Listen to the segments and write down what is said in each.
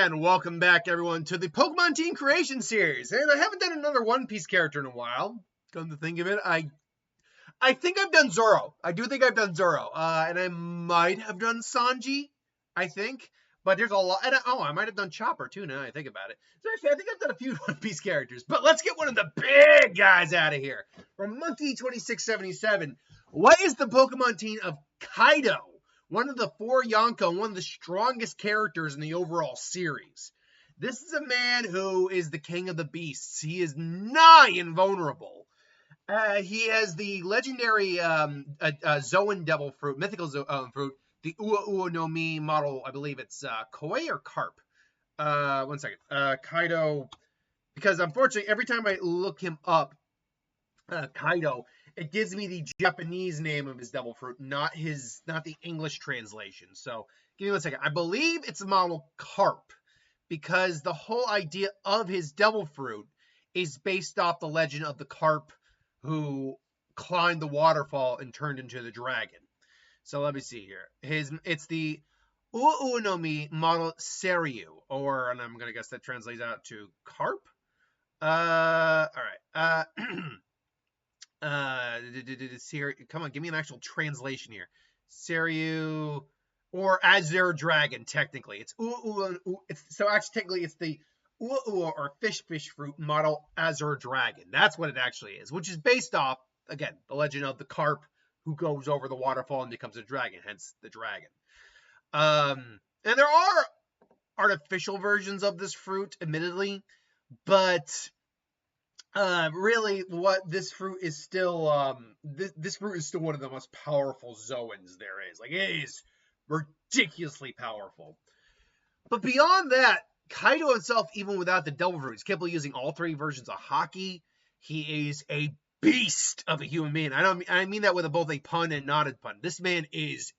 And welcome back, everyone, to the Pokemon Team Creation Series. And I haven't done another One Piece character in a while. Come to think of it, I think I've done Zoro. I do think I've done Zoro. And I might have done Sanji, I think. But there's a lot. And I might have done Chopper, too, now I think about it. So actually, I think I've done a few One Piece characters. But let's get one of the big guys out of here. From Monkey2677, what is the Pokemon team of Kaido? One of the four Yonko, one of the strongest characters in the overall series. This is a man who is the king of the beasts. He is nigh invulnerable. He has the legendary Zoan Devil Fruit, mythical fruit, the Ua Ua no Mi model. I believe it's Koi or Carp. 1 second. Kaido, because unfortunately, every time I look him up, Kaido, it gives me the Japanese name of his devil fruit, not the English translation. So give me 1 second. I believe it's the model Carp, because the whole idea of his devil fruit is based off the legend of the carp who climbed the waterfall and turned into the dragon. So let me see here. It's the Ua Ua no Mi model Seiryu, and I'm gonna guess that translates out to carp. All right. Come on, give me an actual translation here. Seiryu, or Azure Dragon, technically. It's so actually technically it's the Ua Ua or fish fruit model Azure Dragon. That's what it actually is, which is based off, again, the legend of the carp who goes over the waterfall and becomes a dragon, hence the dragon. And there are artificial versions of this fruit, admittedly, but really, what this fruit is still, this fruit is still one of the most powerful Zoans there is. Like, it is ridiculously powerful. But beyond that, Kaido himself, even without the devil fruit, is capable of using all three versions of Haki. He is a beast of a human being. I mean that with both a pun and not a pun. This man is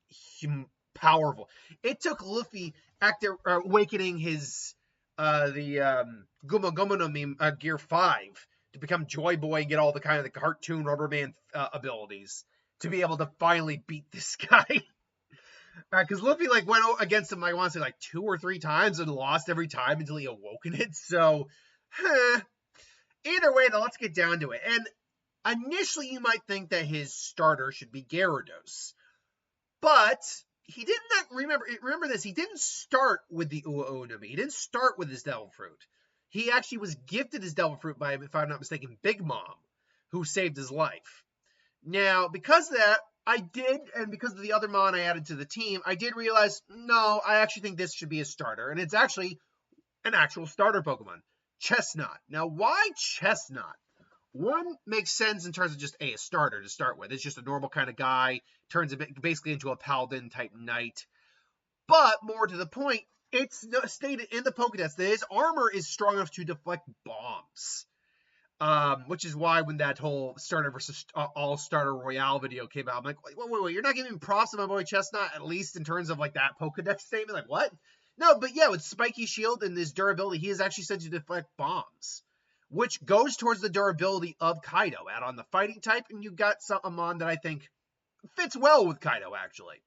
powerful. It took Luffy, after awakening his Guma Guma no Mi Gear 5, to become Joy Boy and get all the kind of the cartoon Rubberman abilities to be able to finally beat this guy. Because Luffy went against him, I want to say 2 or 3 times and lost every time until he awoken it. So, either way, though, let's get down to it. And initially, you might think that his starter should be Gyarados, but he did not remember this. He didn't start with the Ua Ua no Mi. He didn't start with his devil fruit. He actually was gifted his devil fruit by, if I'm not mistaken, Big Mom, who saved his life. Now, because of that, and because of the other Mon I added to the team, I did realize, no, I actually think this should be a starter. And it's actually an actual starter Pokemon, Chestnut. Now, why Chestnut? One makes sense in terms of just a starter to start with. It's just a normal kind of guy, turns basically into a paladin type knight. But more to the point, it's stated in the Pokédex that his armor is strong enough to deflect bombs. Which is why when that whole starter versus all-starter Royale video came out, I'm like, wait, you're not giving props to my boy Chestnut, at least in terms of that Pokédex statement? Like, what? No, but yeah, with Spiky Shield and his durability, he is actually said to deflect bombs, which goes towards the durability of Kaido. Add on the fighting type, and you got a Mon that I think fits well with Kaido, actually.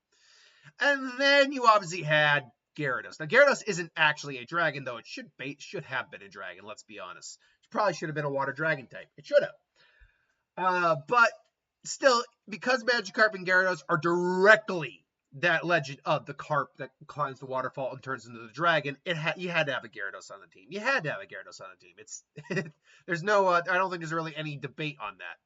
And then you obviously had Gyarados. Now, Gyarados isn't actually a dragon, though it should have been a dragon, let's be honest. It probably should have been a water dragon type. It should have. But still, because Magikarp and Gyarados are directly that legend of the carp that climbs the waterfall and turns into the dragon, you had to have a Gyarados on the team. You had to have a Gyarados on the team. It's there's no, I don't think there's really any debate on that.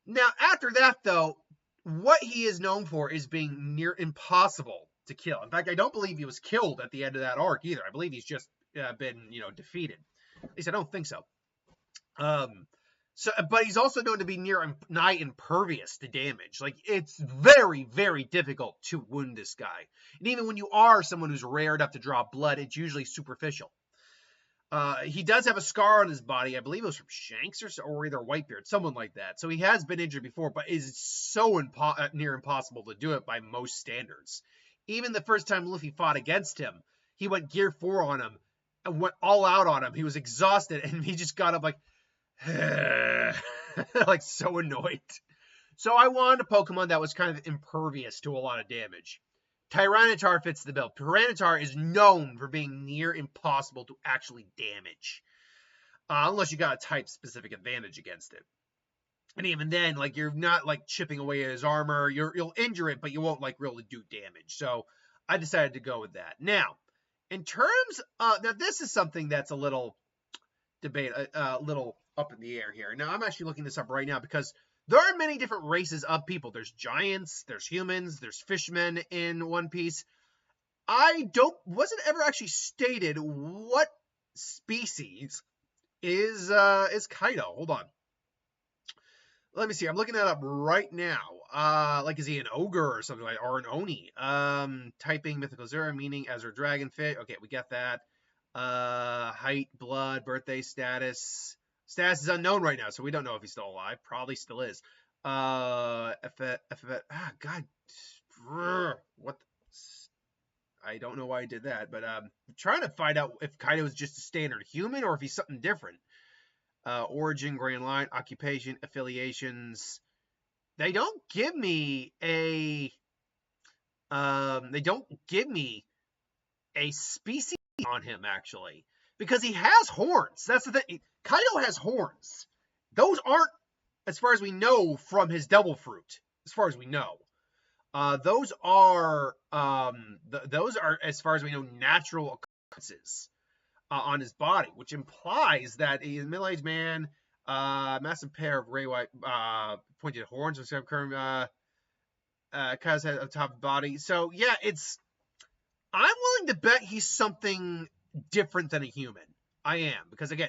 Now, after that, though, what he is known for is being near impossible to kill. In fact, I don't believe he was killed at the end of that arc either. I believe he's just been, defeated. At least I don't think so. But he's also known to be nigh impervious to damage. It's very, very difficult to wound this guy. And even when you are someone who's rare enough to draw blood, it's usually superficial. He does have a scar on his body. I believe it was from Shanks or either Whitebeard, someone like that. So he has been injured before, but it's so near impossible to do it by most standards. Even the first time Luffy fought against him, he went Gear 4 on him and went all out on him. He was exhausted, and he just got up so annoyed. So I wanted a Pokemon that was kind of impervious to a lot of damage. Tyranitar fits the bill. Tyranitar is known for being near impossible to actually damage. Unless you got a type-specific advantage against it. And even then, like, you're not, like, chipping away at his armor. You'll injure it, but you won't, like, really do damage. So I decided to go with that. Now, in terms of... Now, this is something that's a little little up in the air here. Now, I'm actually looking this up right now because there are many different races of people. There's giants, there's humans, there's fishmen in One Piece. Wasn't ever actually stated what species is Kaido. Hold on. Let me see. I'm looking that up right now. Like, is he an ogre or something like, or an oni? Typing mythical zero, meaning as a dragon fit. Okay, we get that. Height, blood, birthday, status. Status is unknown right now, so we don't know if he's still alive. Probably still is. God. What? I don't know why I did that, but I'm trying to find out if Kaido is just a standard human or if he's something different. Origin, Grand Line, occupation, affiliations. They don't give me a species on him, actually, because he has horns. That's the thing. Kaido has horns. Those aren't, as far as we know, from his devil fruit. As far as we know, those are as far as we know, natural occurrences on his body, which implies that he's a middle-aged man, massive pair of ray white pointed horns, which have curved Kaido's head on top of the body. So yeah, I'm willing to bet he's something different than a human. I am, because again,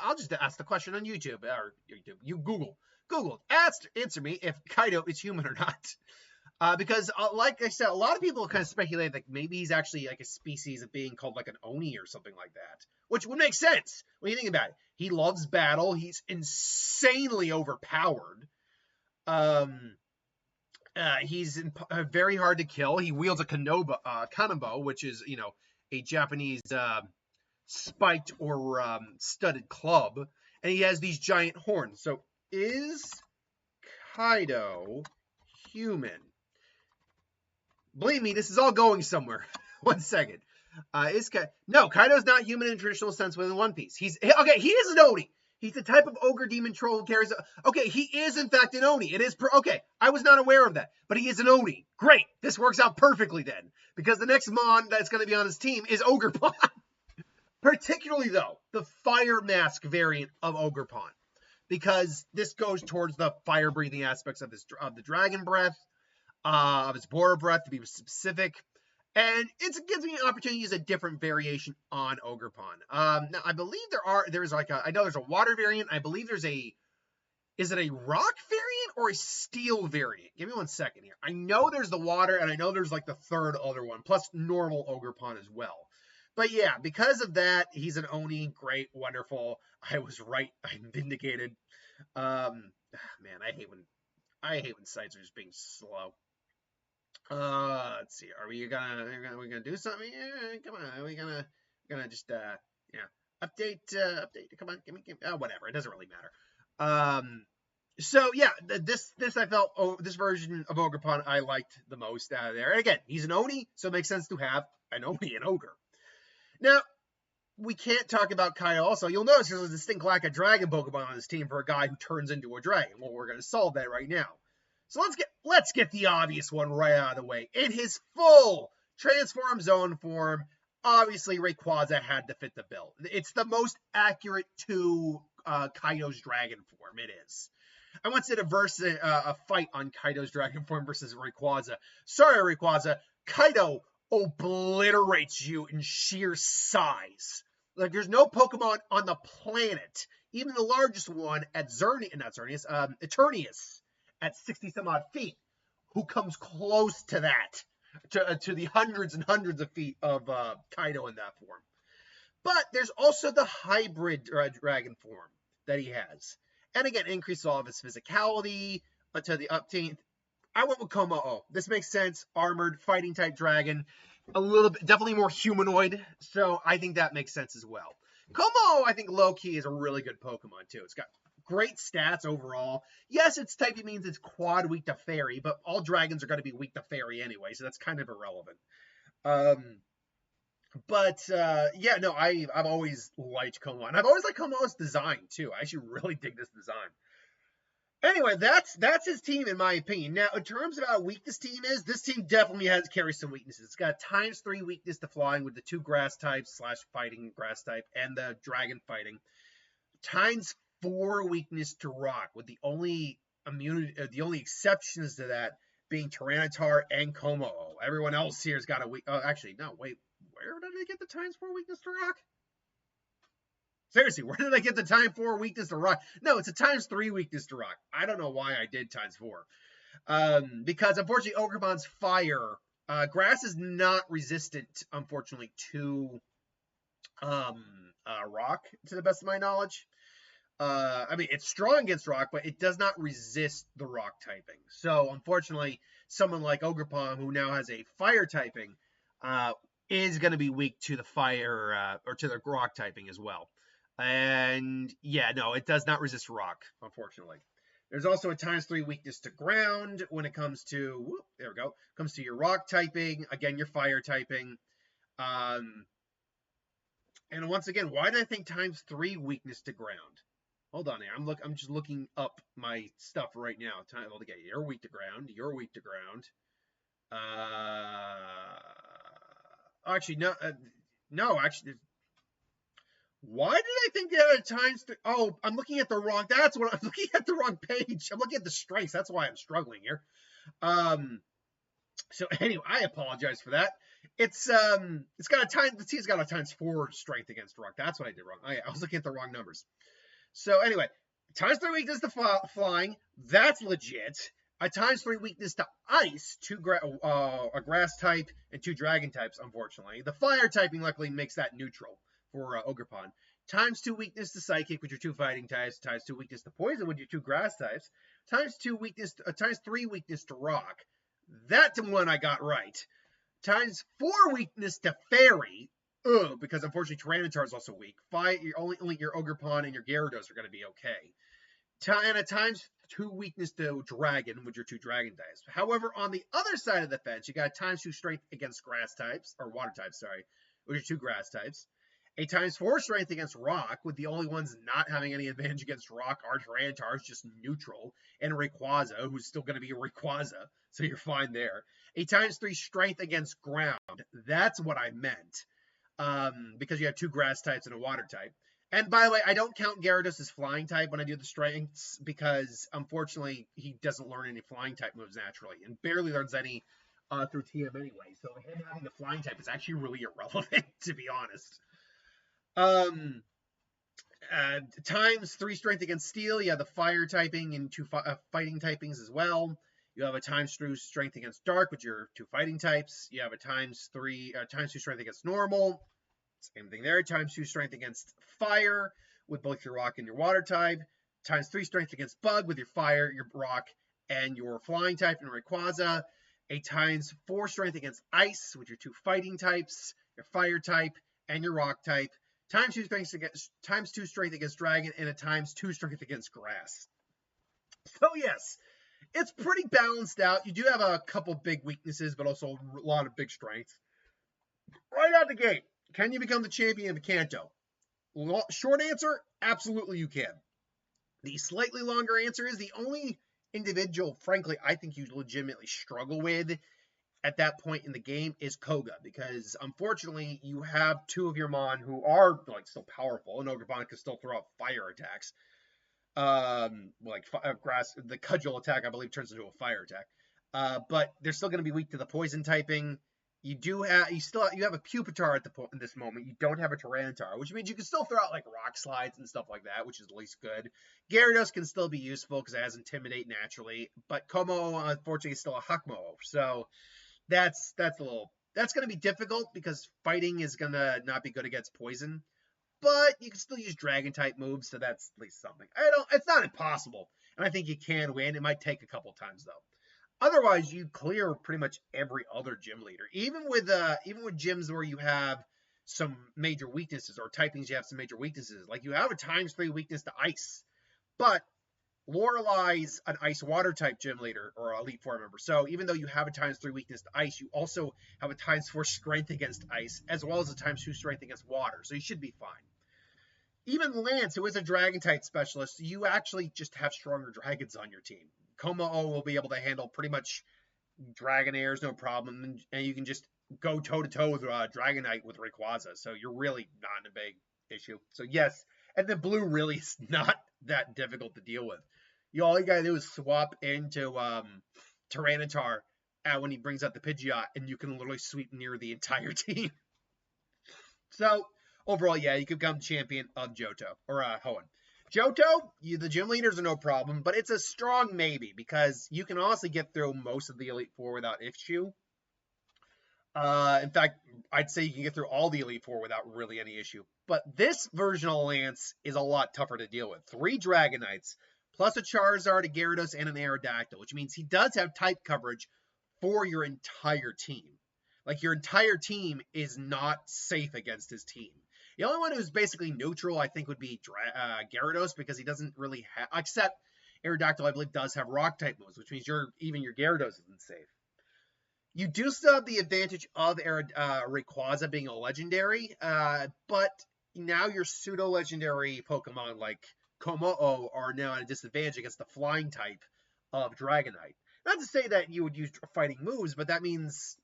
I'll just ask the question on YouTube, or YouTube, you Google, answer me if Kaido is human or not. Because like I said, a lot of people kind of speculate that maybe he's actually like a species of being called like an Oni or something like that, which would make sense when you think about it. He loves battle. He's insanely overpowered. He's very hard to kill. He wields a kanabo, which is, a Japanese spiked or studded club, and he has these giant horns. So is Kaido human? Believe me, this is all going somewhere. 1 second. No, Kaido's not human in traditional sense within One Piece. He is an Oni. He's the type of ogre demon troll who carries he is in fact an Oni. It is I was not aware of that, but he is an Oni. Great. This works out perfectly then, because the next Mon that's going to be on his team is Ogerpon. Particularly though, the fire mask variant of Ogerpon, because this goes towards the fire breathing aspects of the dragon breath, of his Bora breath to be specific. And it gives me an opportunity to use a different variation on Ogerpon. Now, I believe I know there's a water variant. I believe is it a rock variant or a steel variant? Give me 1 second here. I know there's the water, and I know there's like the third other one, plus normal Ogerpon as well. But yeah, because of that, he's an Oni. Great, wonderful. I was right. I'm vindicated. Man, I hate when sites are just being slow. Let's see. Are we gonna do something? Yeah, come on. Are we gonna just update? Come on, give me. Whatever. It doesn't really matter. So yeah, this I felt this version of Ogerpon I liked the most out of there. And again, he's an Oni, so it makes sense to have an Oni and Ogre. Now, we can't talk about Kaido also. You'll notice there's a distinct lack of dragon Pokemon on this team for a guy who turns into a dragon. Well, we're going to solve that right now. So let's get the obvious one right out of the way. In his full transform zone form, obviously Rayquaza had to fit the bill. It's the most accurate to Kaido's dragon form. It is. I once did a fight on Kaido's dragon form versus Rayquaza. Sorry, Rayquaza. Kaido obliterates you in sheer size. Like, there's no Pokemon on the planet, even the largest one at Eternius, at 60 some odd feet, who comes close to that, to the hundreds and hundreds of feet of Kaido in that form. But there's also the hybrid dragon form that he has. And again, increases all of his physicality to the upteenth. I went with Komo-o. This makes sense. Armored, fighting type dragon. A little bit, definitely more humanoid. So I think that makes sense as well. Komo-o, I think low-key is a really good Pokemon too. It's got great stats overall. Yes, its typing means it's quad weak to fairy, but all dragons are going to be weak to fairy anyway, so that's kind of irrelevant. Yeah, no, I've always liked Como, and I've always liked Komo's design too. I actually really dig this design. Anyway, that's his team in my opinion. Now, in terms of how weak this team is, this team definitely carries some weaknesses. It's got ×3 weakness to flying with the 2 grass types / fighting grass type and the dragon fighting. ×4 weakness to rock with the only exceptions to that being Tyranitar and Como. Everyone else here's got a weak. Oh, actually, no, wait. Where did I get the ×4 weakness to rock? Seriously, where did I get the ×4 weakness to rock? No, it's a ×3 weakness to rock. I don't know why I did ×4. Because unfortunately, Ogerpon's fire, grass is not resistant, unfortunately, to rock, to the best of my knowledge. I mean, it's strong against rock, but it does not resist the rock typing. So, unfortunately, someone like Ogerpon, who now has a fire typing, is going to be weak to the fire or to the rock typing as well. And yeah, no, it does not resist rock, unfortunately. There's also a ×3 weakness to ground when it comes to, there we go, comes to your rock typing, again, your fire typing. And once again, why did I think ×3 weakness to ground? Hold on here. I'm just looking up my stuff right now. Well, again, you're weak to ground. You're weak to ground. Actually, no. No, actually. Why did I think that at times? Oh, I'm looking at the wrong. That's what I'm looking at the wrong page. I'm looking at the strengths. That's why I'm struggling here. So anyway, I apologize for that. It's got a time. The team's got a ×4 strength against rock. That's what I did wrong. I was looking at the wrong numbers. So anyway, ×3 weakness to flying. That's legit. A ×3 weakness to ice. A grass type and 2 dragon types. Unfortunately, the fire typing luckily makes that neutral for Ogerpon. ×2 weakness to psychic with your 2 fighting types. ×2 weakness to poison with your 2 grass types. ×3 weakness to rock. That's the one I got right. ×4 weakness to fairy. Because unfortunately Tyranitar is also weak. Only your Ogerpon and your Gyarados are going to be okay. And a ×2 weakness to dragon with your 2 dragon types. However, on the other side of the fence, you got a ×2 strength against grass types, or water types, sorry, with your 2 grass types. A ×4 strength against rock, with the only ones not having any advantage against rock are Tyranitar, is just neutral, and Rayquaza, who's still going to be a Rayquaza, so you're fine there. A ×3 strength against ground. That's what I meant. Because you have 2 grass types and a water type. And by the way, I don't count Gyarados as flying type when I do the strengths, because unfortunately he doesn't learn any flying type moves naturally, and barely learns any through TM anyway. So him having the flying type is actually really irrelevant, to be honest. ×3 strength against steel. You have the fire typing and 2 fighting typings as well. You have a ×3 strength against dark with your 2 fighting types. You have a ×2 strength against normal. Same thing there. ×2 strength against fire with both your rock and your water type. ×3 strength against bug with your fire, your rock, and your flying type in Rayquaza. A ×4 strength against ice with your 2 fighting types, your fire type, and your rock type. ×2 strength against dragon, and a ×2 strength against grass. So yes, it's pretty balanced out. You do have a couple big weaknesses, but also a lot of big strengths. Right out the gate, can you become the champion of Kanto? Short answer, absolutely you can. The slightly longer answer is the only individual, frankly, I think you legitimately struggle with at that point in the game is Koga, because unfortunately you have 2 of your Mon who are like still powerful, and Ogerpon can still throw out fire attacks. Grass, the cudgel attack, I believe, turns into a fire attack. But they're still going to be weak to the poison typing. You have a Pupitar at this moment. You don't have a Tyranitar, which means you can still throw out like rock slides and stuff like that, which is at least good. Gyarados can still be useful because it has Intimidate naturally, but Como unfortunately is still a Hakmo, so that's going to be difficult because fighting is going to not be good against poison. But you can still use dragon type moves, so that's at least something. It's not impossible, and I think you can win. It might take a couple times though. Otherwise, you clear pretty much every other gym leader. Even with gyms where you have some major weaknesses, or typings you have some major weaknesses. Like you have a ×3 weakness to ice. But Lorelai's an ice water type gym leader or elite four member. So even though you have a times 3 weakness to ice, you also have a times 4 strength against ice, as well as a times 2 strength against water. So you should be fine. Even Lance, who is a dragon type specialist, you actually just have stronger dragons on your team. Komo will be able to handle pretty much dragon airs, no problem, and you can just go toe to toe with Dragonite with Rayquaza. So you're really not in a big issue. So yes, and the blue really is not that difficult to deal with. All you gotta do is swap into Tyranitar when he brings out the Pidgeot, and you can literally sweep near the entire team. So overall, yeah, you could become champion of Johto or Hoenn. Johto, the gym leaders are no problem, but it's a strong maybe because you can honestly get through most of the Elite Four without issue. In fact, I'd say you can get through all the Elite Four without really any issue. But this version of Lance is a lot tougher to deal with. 3 Dragonites, plus a Charizard, a Gyarados, and an Aerodactyl, which means he does have type coverage for your entire team. Like, your entire team is not safe against his team. The only one who's basically neutral, I think, would be Gyarados, because he doesn't really have, except Aerodactyl, I believe, does have rock-type moves, which means even your Gyarados isn't safe. You do still have the advantage of Rayquaza being a legendary, but now your pseudo-legendary Pokemon like Komo are now at a disadvantage against the flying type of Dragonite. Not to say that you would use fighting moves, but that means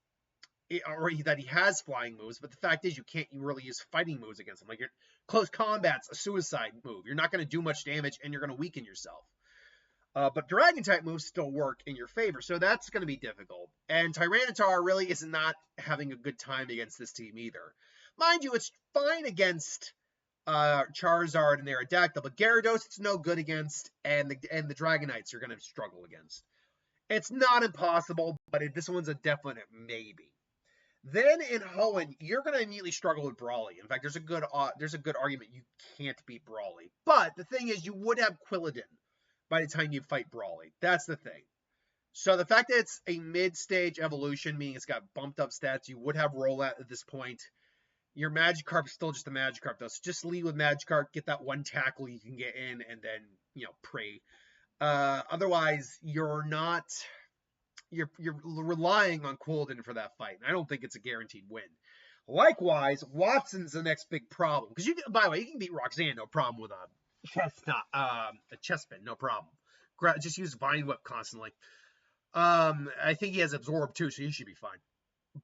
that he has flying moves, but the fact is you can't really use fighting moves against him. Like, your close combat's a suicide move. You're not going to do much damage, and you're going to weaken yourself. But Dragon-type moves still work in your favor, so that's going to be difficult. And Tyranitar really is not having a good time against this team either. Mind you, it's fine against Charizard and Aerodactyl, but Gyarados it's no good against, and the Dragonites you're going to struggle against. It's not impossible, but this one's a definite maybe. Then in Hoenn, you're going to immediately struggle with Brawly. In fact, there's a good argument you can't beat Brawly. But the thing is, you would have Quilladin by the time you fight Brawly. That's the thing. So the fact that it's a mid-stage evolution, meaning it's got bumped up stats, you would have Rollout at this point. Your Magikarp's still just a Magikarp, though. So just lead with Magikarp, get that one tackle you can get in, and then, pray. Otherwise, you're relying on Quilladin for that fight, and I don't think it's a guaranteed win. Likewise, Watson's the next big problem. Because by the way, you can beat Roxanne, no problem with a Chespin, no problem. Just use Vine Whip constantly. I think he has Absorb too, so he should be fine.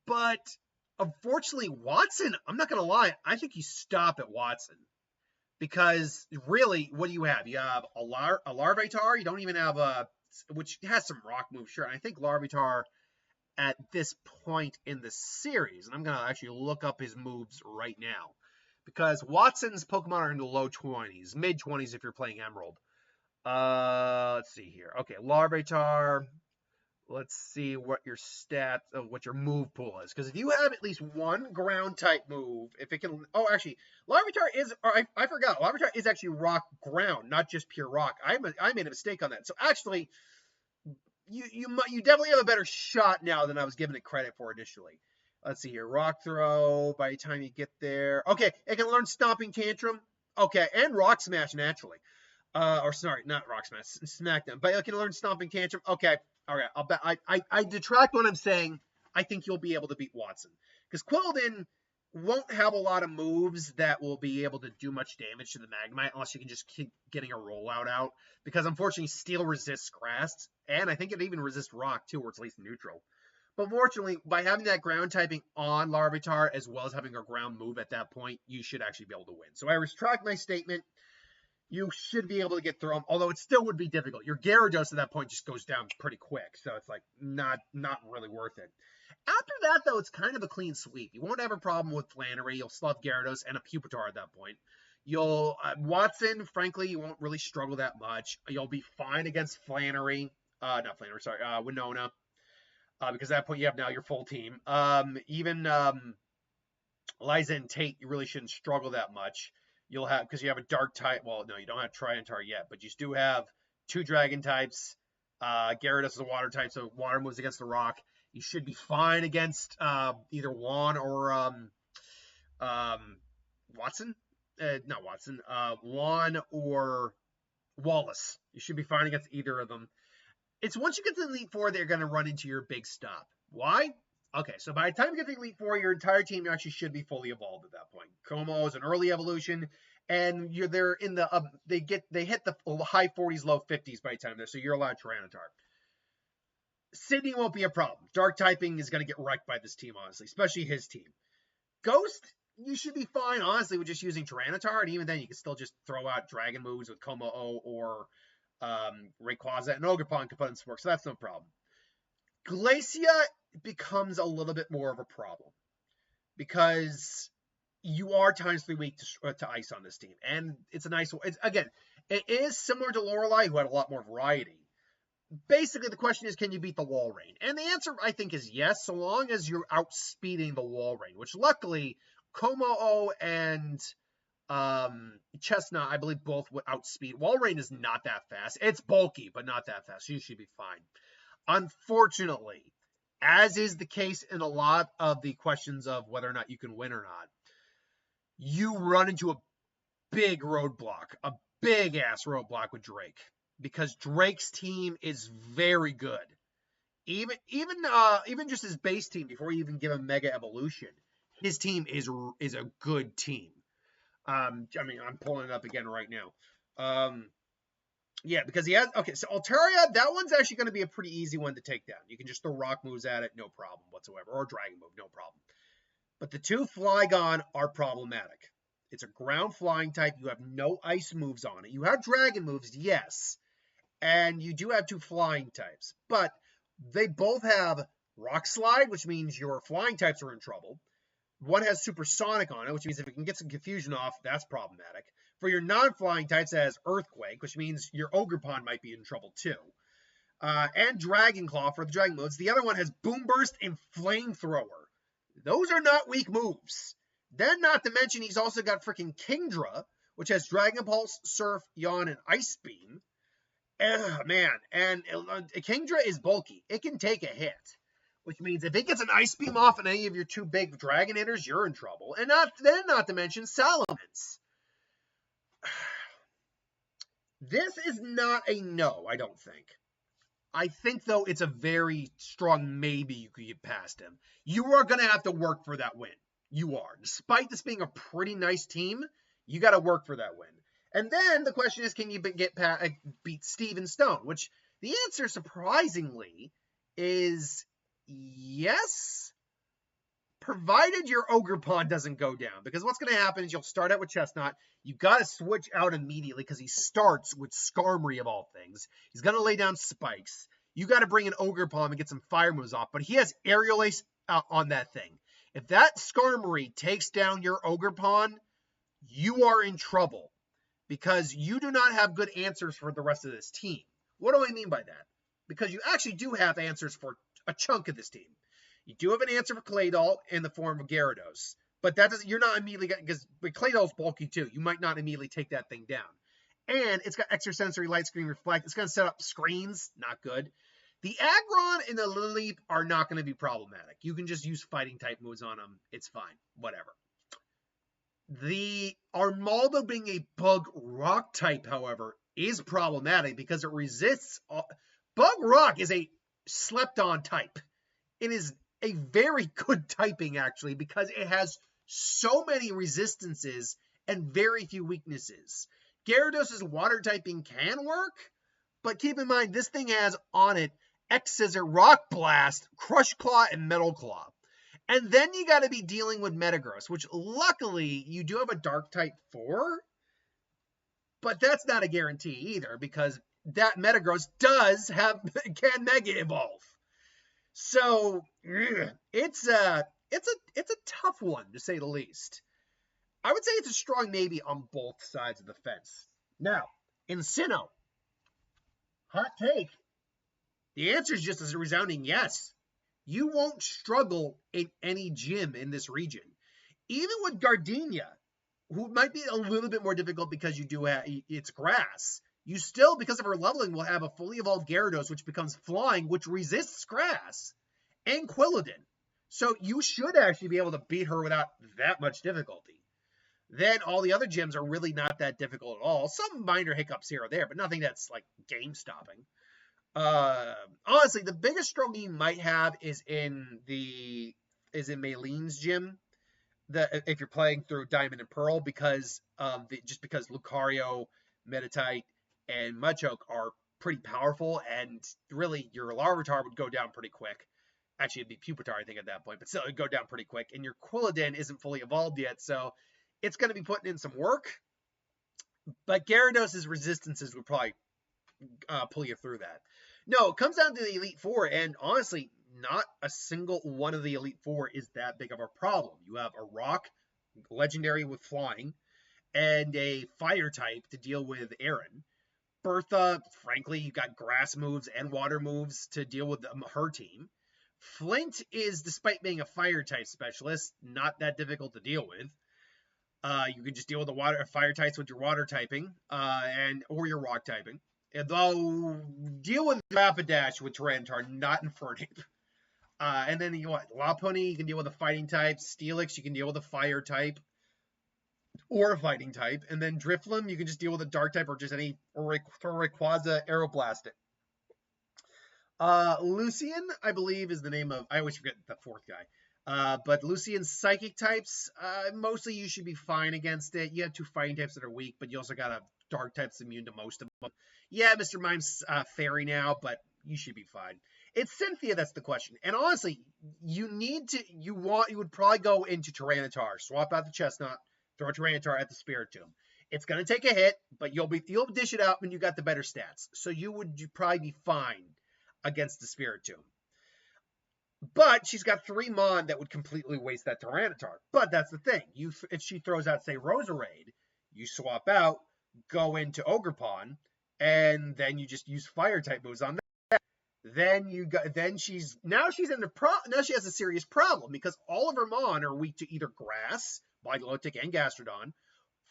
But unfortunately, Watson, I'm not going to lie, I think you stop at Watson. Because really, what do you have? You have a Larvitar, you don't even have which has some rock moves, sure. And I think Larvitar at this point in the series, and I'm going to actually look up his moves right now, because Watson's Pokemon are in the low 20s, mid 20s if you're playing Emerald. Let's see here. Okay, Larvitar. Let's see what your stats of what your move pool is, because if you have at least one ground type move, if it can. Oh, actually, Larvitar is. I forgot. Larvitar is actually rock ground, not just pure rock. I made a mistake on that. So actually, you definitely have a better shot now than I was giving it credit for initially. Let's see here. Rock Throw, by the time you get there. Okay, it can learn Stomping Tantrum. Okay, and Rock Smash naturally. Or sorry, not Rock Smash, Smackdown. But it can learn Stomping Tantrum. Okay, all right. I'll bet I detract what I'm saying. I think you'll be able to beat Watson. Because Quilladin won't have a lot of moves that will be able to do much damage to the Magnemite unless you can just keep getting a rollout out. Because unfortunately, Steel resists Grass, and I think it even resists Rock too, or it's at least neutral. But fortunately, by having that ground typing on Larvitar, as well as having a ground move at that point, you should actually be able to win. So I retract my statement. You should be able to get through them, although it still would be difficult. Your Gyarados at that point just goes down pretty quick, so it's like not really worth it. After that, though, it's kind of a clean sweep. You won't have a problem with Flannery. You'll still have Gyarados and a Pupitar at that point. You'll Watson, frankly, you won't really struggle that much. You'll be fine against Flannery. Not Flannery, sorry, Winona. Because at that point you have now your full team. Even Liza and Tate, you really shouldn't struggle that much. You'll have, because you have a dark type. Well, no, you don't have Tyranitar yet, but you do have 2 dragon types. Gyarados is a water type, so water moves against the rock. You should be fine against either Juan or Watson. Not Watson. Juan or Wallace. You should be fine against either of them. It's once you get to the Elite Four that you're going to run into your big stop. Why? Okay, so by the time you get to the Elite Four, your entire team actually should be fully evolved at that point. Como is an early evolution, and they're in the they hit the high 40s, low 50s by the time there, so you're allowed Tyranitar. Sydney won't be a problem. Dark typing is going to get wrecked by this team, honestly, especially his team. Ghost, you should be fine, honestly, with just using Tyranitar, and even then you can still just throw out Dragon moves with Como-O or Rayquaza, and Ogerpon can put in support, so that's no problem. Glacia becomes a little bit more of a problem because you are times 3 weak to ice on this team, and it's a nice. Again, it is similar to Lorelei, who had a lot more variety. Basically, the question is, can you beat the wall rain? And the answer, I think, is yes, so long as you're outspeeding the wall rain, which luckily Como-O and Chestnut, I believe, both would outspeed. Wall rain is not that fast. It's bulky, but not that fast. So you should be fine. Unfortunately, as is the case in a lot of the questions of whether or not you can win or not, you run into a big roadblock, a big ass roadblock with Drake, because Drake's team is very good. Even just his base team, before you even give him Mega Evolution, his team is a good team. I mean, I'm pulling it up again right now. Yeah, because he has, okay, so Altaria, that one's actually going to be a pretty easy one to take down. You can just throw rock moves at it, no problem whatsoever, or dragon move, no problem. But the two Flygon are problematic. It's a ground flying type. You have no ice moves on it. You have dragon moves, yes, and you do have two flying types, but they both have rock slide, which means your flying types are in trouble. One has supersonic on it, which means if it can get some confusion off, that's problematic. For your non-flying types, it has Earthquake, which means your Ogerpon might be in trouble too. And Dragon Claw for the Dragon modes. The other one has Boom Burst and Flamethrower. Those are not weak moves. Then, not to mention, he's also got freaking Kingdra, which has Dragon Pulse, Surf, Yawn, and Ice Beam. Man, and Kingdra is bulky. It can take a hit, which means if it gets an Ice Beam off on any of your two big Dragon hitters, you're in trouble. And not to mention Salamence. This is not a no, I don't think. I think, though, it's a very strong maybe you could get past him. You are going to have to work for that win. You are. Despite this being a pretty nice team, you got to work for that win. And then the question is, can you beat Steven Stone? Which the answer, surprisingly, is yes, provided your Ogerpon doesn't go down. Because what's going to happen is you'll start out with Chestnut. You got to switch out immediately because he starts with Skarmory of all things. He's going to lay down spikes. You got to bring in Ogerpon and get some fire moves off. But he has Aerial Ace on that thing. If that Skarmory takes down your Ogerpon, you are in trouble. Because you do not have good answers for the rest of this team. What do I mean by that? Because you actually do have answers for a chunk of this team. You do have an answer for Claydol in the form of Gyarados. But that doesn't, you're not immediately, because Claydol's bulky too. You might not immediately take that thing down. And it's got extrasensory light screen reflect. It's going to set up screens. Not good. The Aggron and the Lileep are not going to be problematic. You can just use fighting type moves on them. It's fine. Whatever. The Armaldo being a bug rock type, however, is problematic because it resists. Bug rock is a slept on type. It is a very good typing, actually, because it has so many resistances and very few weaknesses. Gyarados' water typing can work, but keep in mind, this thing has on it X-Scissor, Rock Blast, Crush Claw, and Metal Claw. And then you got to be dealing with Metagross, which luckily you do have a Dark type for, but that's not a guarantee either because that Metagross can Mega Evolve. So it's a tough one to say the least. I would say it's a strong maybe on both sides of the fence. Now, in Sinnoh, hot take. The answer is just as a resounding yes. You won't struggle in any gym in this region. Even with Gardenia, who might be a little bit more difficult because you do have it's grass, you still, because of her leveling, will have a fully evolved Gyarados, which becomes flying, which resists grass, and Quilladin. So you should actually be able to beat her without that much difficulty. then all the other gyms are really not that difficult at all. Some minor hiccups here or there, but nothing that's like game stopping. Honestly, the biggest struggle you might have is in Mayleen's gym. If you're playing through Diamond and Pearl, because just because Lucario, Meditite, and Mudchoke are pretty powerful, and really your Larvitar would go down pretty quick. Actually, it'd be Pupitar, I think, at that point, but still, it'd go down pretty quick. And your Quilladin isn't fully evolved yet, so it's going to be putting in some work. But Gyarados' resistances would probably pull you through that. No, it comes down to the Elite Four, and honestly, not a single one of the Elite Four is that big of a problem. You have a Rock, Legendary with Flying, and a Fire type to deal with Aaron. Bertha, frankly, you got Grass moves and Water moves to deal with her team. Flint is, despite being a Fire type specialist, not that difficult to deal with. You can just deal with the Fire types with your Water typing, or your Rock typing. Though, deal with Rapidash with Tyranitar, not Infernape. And then Lopunny, you can deal with a fighting type. Steelix, you can deal with a fire type or a fighting type. And then Drifloon, you can just deal with a dark type or just any, or Rayquaza Aeroblast it. Lucian, I believe, is the name of, I always forget the fourth guy. But Lucian's psychic types, mostly you should be fine against it. You have 2 fighting types that are weak, but you also got a dark type's immune to most of them. Yeah, Mr. Mime's fairy now, but you should be fine. It's Cynthia that's the question. And honestly, you would probably go into Tyranitar, swap out the Chestnut, throw Tyranitar at the Spiritomb. It's going to take a hit, but you'll dish it out when you got the better stats. So you'd probably be fine against the Spiritomb. But she's got 3 Mon that would completely waste that Tyranitar. But that's the thing. If she throws out, say, Roserade, you swap out, go into Ogerpon, and then you just use fire type moves on that. Then she has a serious problem because all of her Mon are weak to either grass, Milotic and Gastrodon,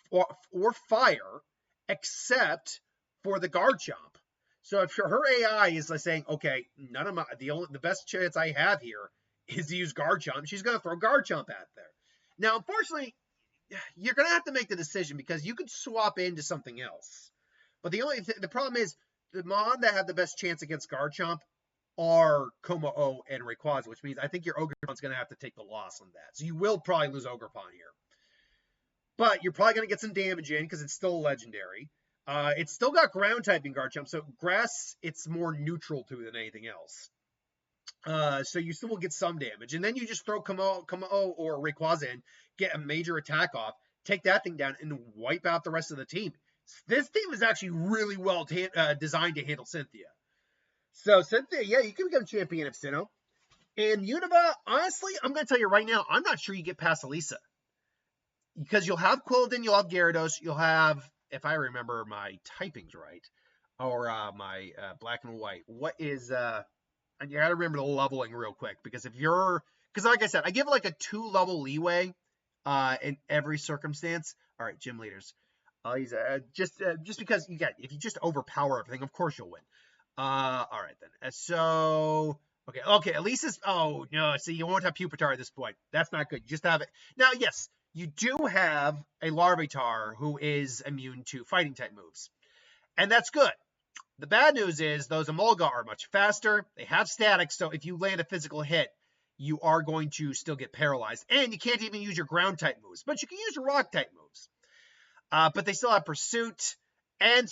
or fire, except for the Garchomp. So if her AI is like saying, okay, the best chance I have here is to use Garchomp, she's going to throw Garchomp out there. Now, unfortunately, you're going to have to make the decision because you could swap into something else. But the problem is the Mon that have the best chance against Garchomp are Como-O and Rayquaza, which means I think your Ogerpon's going to have to take the loss on that. So you will probably lose Ogerpon here. But you're probably going to get some damage in because it's still legendary. It's still got ground typing Garchomp, so grass it's more neutral to than anything else. So you still will get some damage, and then you just throw Como-O or Rayquaza in, get a major attack off, take that thing down, and wipe out the rest of the team. This team is actually really well designed to handle Cynthia. So Cynthia, yeah, you can become champion of Sinnoh. And Unova, honestly, I'm going to tell you right now, I'm not sure you get past Elisa. Because you'll have Quilladin, you'll have Gyarados, you'll have, if I remember my typings right, or my black and white. What is, and you got to remember the leveling real quick, because because like I said, I give like a 2-level leeway in every circumstance. All right, gym leaders. Just because if you just overpower everything, of course you'll win. All right then. Okay, Elisa's, oh no, see, you won't have Pupitar at this point. That's not good. You just have it. Now, yes, you do have a Larvitar who is immune to fighting type moves. And that's good. The bad news is those Emolga are much faster. They have static, so if you land a physical hit, you are going to still get paralyzed. And you can't even use your ground type moves, but you can use your rock type moves. But they still have Pursuit and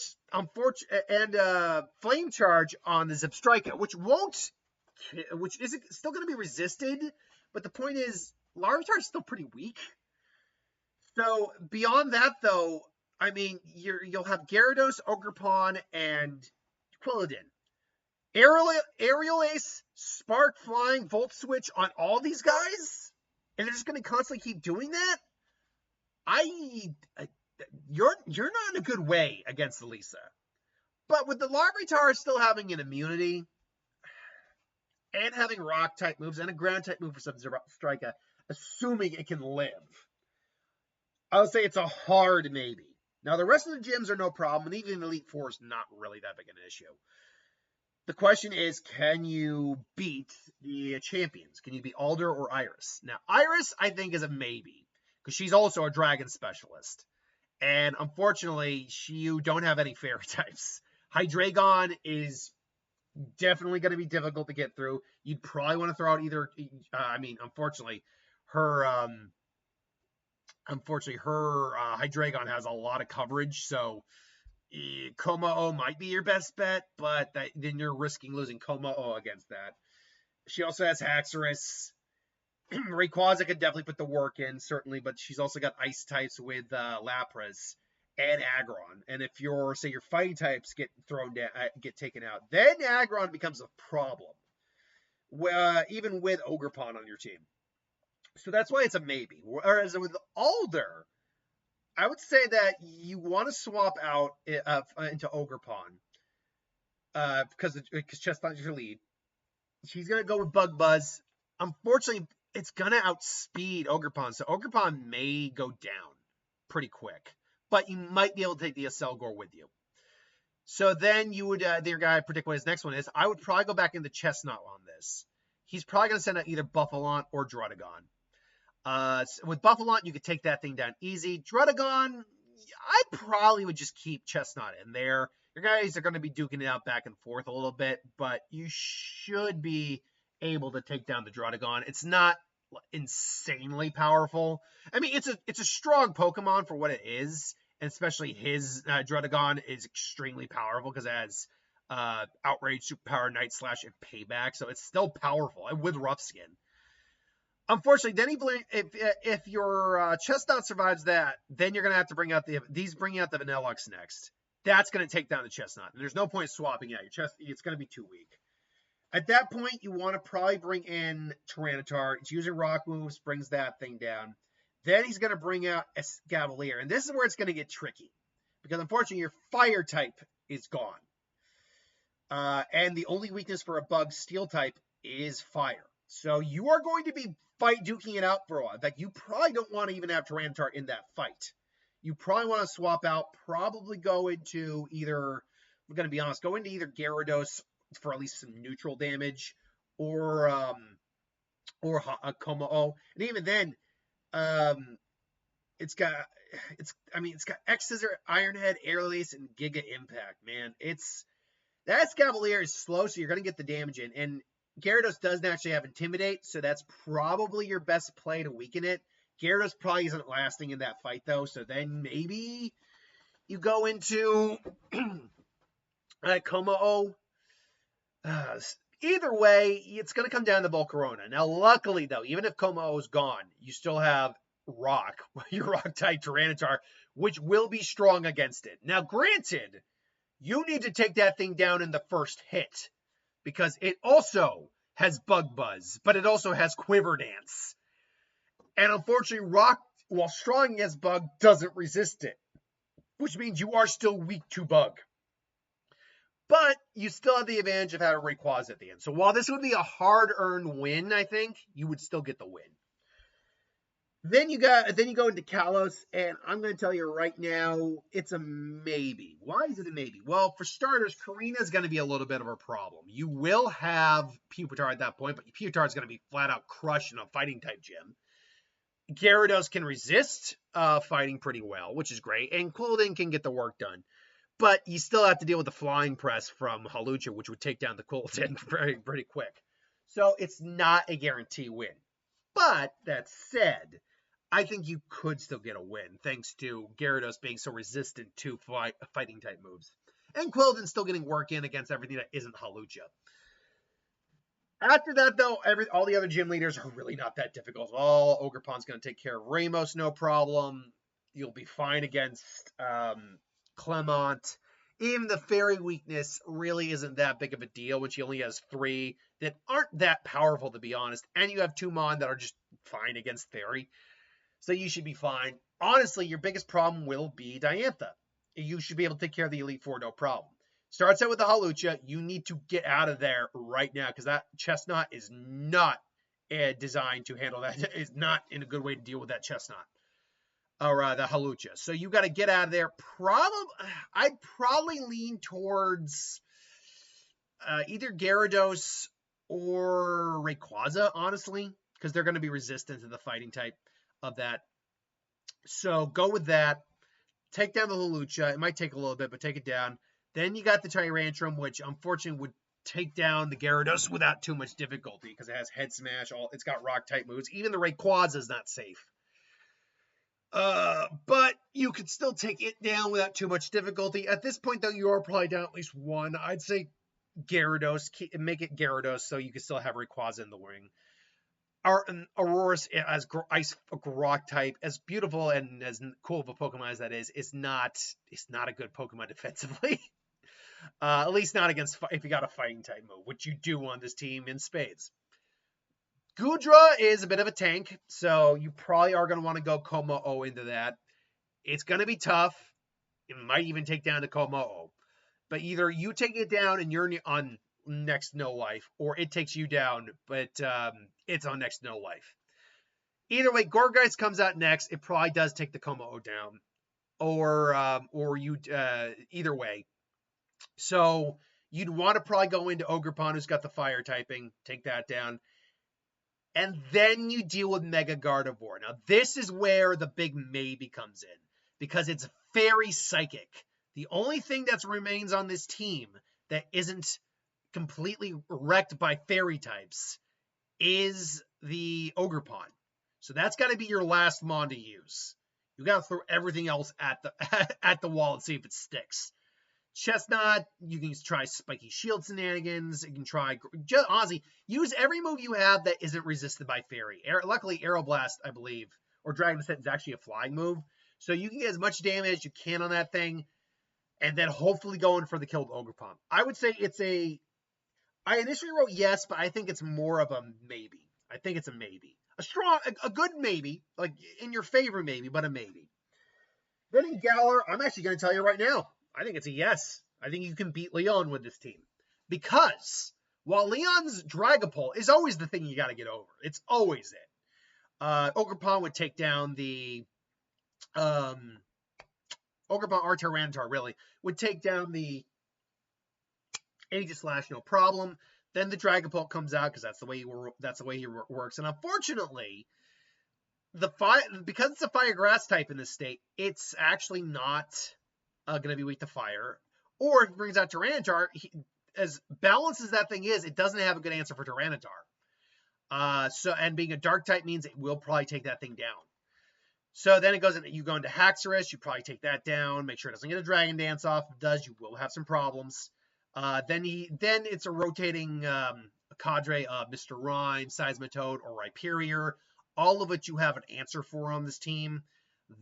Flame Charge on the Zebstrika, which is still going to be resisted. But the point is, Larvitar is still pretty weak. So beyond that, though, I mean, you'll have Gyarados, Ogerpon, and Quilladin. Aerial Ace, Spark, Flying, Volt Switch on all these guys, and they're just going to constantly keep doing that. You're not in a good way against Elisa. But with the Larvitar still having an immunity and having rock type moves and a ground type move for Zebstrika, assuming it can live, I would say it's a hard maybe. Now, the rest of the gyms are no problem, and even Elite Four is not really that big an issue. The question is, can you beat the champions? Can you beat Alder or Iris? Now, Iris, I think, is a maybe, because she's also a dragon specialist. And unfortunately, you don't have any fairy types. Hydreigon is definitely going to be difficult to get through. You'd probably want to throw out either. I mean, her her Hydreigon has a lot of coverage, so Komao might be your best bet, but then you're risking losing Komao against that. She also has Haxorus. Rayquaza could definitely put the work in, certainly, but she's also got ice types with Lapras and Aggron. And if your fighting types get thrown down, get taken out, then Aggron becomes a problem. Even with Ogerpon on your team. So that's why it's a maybe. Whereas with Alder, I would say that you want to swap out into Ogerpon because Chestnut is your lead. She's going to go with Bug Buzz. Unfortunately, it's going to outspeed Ogerpon, so Ogerpon may go down pretty quick. But you might be able to take the Aselgor with you. So then you would, your guy predict what his next one is. I would probably go back into Chestnut on this. He's probably going to send out either Buffalont or Druddigon. With Buffalont, you could take that thing down easy. Druddigon, I probably would just keep Chestnut in there. Your guys are going to be duking it out back and forth a little bit, but you should be able to take down the Druddigon. It's not insanely powerful. I mean, it's a strong Pokemon for what it is, and especially his Druddigon is extremely powerful because it has Outrage, Superpower, Night Slash, and Payback, so it's still powerful with Rough Skin. Unfortunately, then if your Chestnut survives that, then you're going to have to bring out the Vanillux next. That's going to take down the Chestnut. And there's no point swapping out. It's going to be too weak. At that point, you want to probably bring in Tyranitar. It's using rock moves, brings that thing down. Then he's going to bring out Escavalier. And this is where it's going to get tricky. Because unfortunately, your fire type is gone. And the only weakness for a bug steel type is fire. So you are going to be duking it out for a while. In fact, you probably don't want to even have Tyranitar in that fight. You probably want to swap out, probably go into either, I'm going to be honest, go into either Gyarados for at least some neutral damage, or Komao. And even then, it's got X-Scissor, Iron Head, Airlace, and Giga Impact, man. That Escavalier is slow, so you're going to get the damage in. And Gyarados doesn't actually have Intimidate, so that's probably your best play to weaken it. Gyarados probably isn't lasting in that fight, though, so then maybe you go into Komao. Either way, it's going to come down to Volcarona. Now, luckily, though, even if Komao is gone, you still have Rock, your Rock-type Tyranitar, which will be strong against it. Now, granted, you need to take that thing down in the first hit, because it also has Bug Buzz, but it also has Quiver Dance. And unfortunately, Rock, while strong against Bug, doesn't resist it, which means you are still weak to Bug. But you still have the advantage of having Rayquaza at the end. So while this would be a hard-earned win, I think, you would still get the win. Then you go into Kalos, and I'm going to tell you right now, it's a maybe. Why is it a maybe? Well, for starters, Karina is going to be a little bit of a problem. You will have Pupitar at that point, but Pupitar is going to be flat-out crushed in a fighting-type gym. Gyarados can resist fighting pretty well, which is great, and Quilladin can get the work done. But you still have to deal with the Flying Press from Hawlucha, which would take down the Quilladin pretty quick. So it's not a guarantee win. But that said, I think you could still get a win, thanks to Gyarados being so resistant to fighting-type moves. And Quilladin still getting work in against everything that isn't Hawlucha. After that, though, all the other gym leaders are really not that difficult at all. Ogerpon's going to take care of Ramos, no problem. You'll be fine against Clement. Even the fairy weakness really isn't that big of a deal when she only has 3 that aren't that powerful, to be honest. And you have 2 Mon that are just fine against fairy. So you should be fine. Honestly, your biggest problem will be Diantha. You should be able to take care of the Elite Four, no problem. Starts out with the Hawlucha. You need to get out of there right now because that Chestnut is not designed to handle that. Is not in a good way to deal with that Chestnut. Or the Hawlucha. So you got to get out of there. I'd probably lean towards either Gyarados or Rayquaza, honestly, because they're going to be resistant to the fighting type of that So go with that. Take down the Leloucha. It might take a little bit, but take it down. Then you got the Tyrantrum, which unfortunately would take down the Gyarados without too much difficulty because it has Head Smash. It's got Rock type moves. Even the Rayquaza is not safe. But you could still take it down without too much difficulty. At this point, though, you are probably down at least one. I'd say Gyarados, make it Gyarados so you can still have Rayquaza in the wing. Aurorus as ice rock type, as beautiful and as cool of a Pokemon as that is, it's not a good Pokemon defensively. At least not against if you got a fighting type move, which you do on this team in spades. Goodra is a bit of a tank, so you probably are going to want to go Komo-O into that. It's going to be tough. It might even take down the Komo-O. But either you take it down and you're on next no life, or it takes you down, but it's on next no life. Either way, Gourgeist comes out next. It probably does take the Komo-O down, or you either way. So you'd want to probably go into Ogerpon, who's got the fire typing, take that down, and then you deal with Mega Gardevoir. Now this is where the big maybe comes in because it's very psychic. The only thing that remains on this team that isn't completely wrecked by fairy types is the Ogerpon. So that's got to be your last mon to use. You got to throw everything else at the wall and see if it sticks. Chestnut, you can try Spiky Shield shenanigans. You can try, honestly, use every move you have that isn't resisted by Fairy. Luckily, Aeroblast, I believe, or Dragon Descent is actually a flying move. So you can get as much damage as you can on that thing, and then hopefully go in for the kill with Ogerpon. I would say I initially wrote yes, but I think it's more of a maybe. I think it's a maybe. A good maybe, like in your favor maybe, but a maybe. Then in Galar, I'm actually going to tell you right now, I think it's a yes. I think you can beat Leon with this team. Because while Leon's Dragapult is always the thing you got to get over. It's always it. Ogerpon would take down the Ogerpon or Tyranitar, really, would take down the Aegislash, no problem. Then the Dragapult comes out because that's the way he works. And unfortunately, because it's a fire grass type in this state, it's actually not going to be weak to fire. Or if it brings out Tyranitar, as balanced as that thing is, it doesn't have a good answer for Tyranitar. And being a dark type means it will probably take that thing down. So then you go into Haxorus, you probably take that down, make sure it doesn't get a Dragon Dance off. If it does, you will have some problems. Then it's a rotating cadre of Mr. Rhyme, Seismitoad, or Rhyperior, all of which you have an answer for on this team.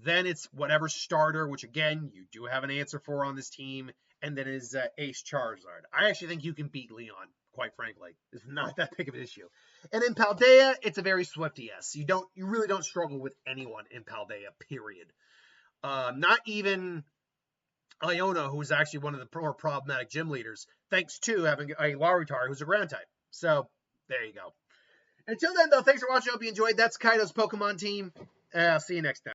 Then it's whatever starter, which again, you do have an answer for on this team, and then is Ace Charizard. I actually think you can beat Leon, quite frankly. It's not that big of an issue. And in Paldea, it's a very swift yes. You really don't struggle with anyone in Paldea, period. Not even Iona, who's actually one of the more problematic gym leaders, thanks to having a Larvitar who's a ground type. So, there you go. Until then, though, thanks for watching. I hope you enjoyed. That's Kaido's Pokemon team. I'll see you next time.